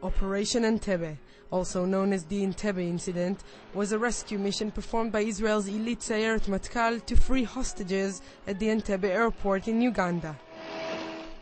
Operation Entebe, also known as the Entebe incident, was a rescue mission performed by Israel's elite Matkal to free hostages at the Entebe airport in Uganda.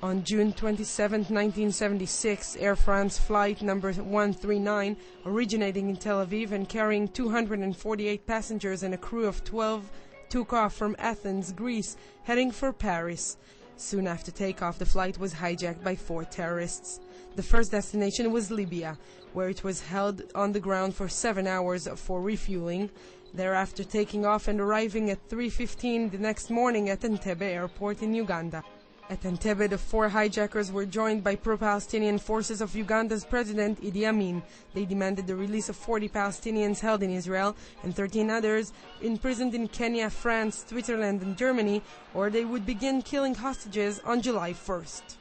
On June 27, 1976, Air France flight number 139, originating in Tel Aviv and carrying 248 passengers and a crew of 12, took off from Athens, Greece, heading for Paris. Soon after takeoff, the flight was hijacked by 4 terrorists. The first destination was Libya, where it was held on the ground for 7 hours for refueling, thereafter taking off and arriving at 3:15 the next morning at Entebe airport in Uganda. At Entebe, the 4 hijackers were joined by pro-Palestinian forces of Uganda's President Idi Amin. They demanded the release of 40 Palestinians held in Israel and 13 others imprisoned in Kenya, France, Switzerland and Germany, or they would begin killing hostages on July 1st.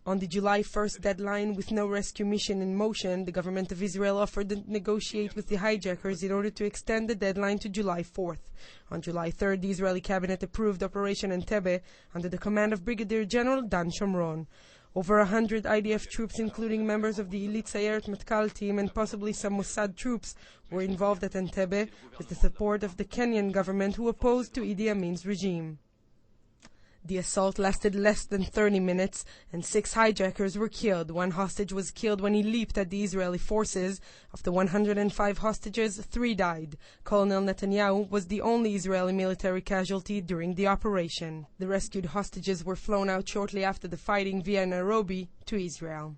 On the July 1st deadline, with no rescue mission in motion, the government of Israel offered to negotiate with the hijackers in order to extend the deadline to July 4th. On July 3rd, the Israeli cabinet approved Operation Entebe under the command of Brigadier General Dan Shomron. Over 100 IDF troops, including members of the elite Sayeret Matkal team and possibly some Mossad troops, were involved at Entebe with the support of the Kenyan government, who opposed to Idi Amin's regime. The assault lasted less than 30 minutes, and 6 hijackers were killed. 1 hostage was killed when he leaped at the Israeli forces. Of the 105 hostages, 3 died. Colonel Netanyahu was the only Israeli military casualty during the operation. The rescued hostages were flown out shortly after the fighting via Nairobi to Israel.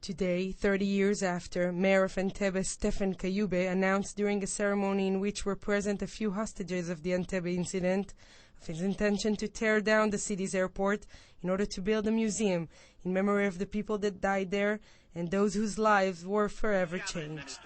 Today, 30 years after, Mayor of Entebe Stephen Kayube announced during a ceremony in which were present a few hostages of the Entebe incident of his intention to tear down the city's airport in order to build a museum in memory of the people that died there and those whose lives were forever changed.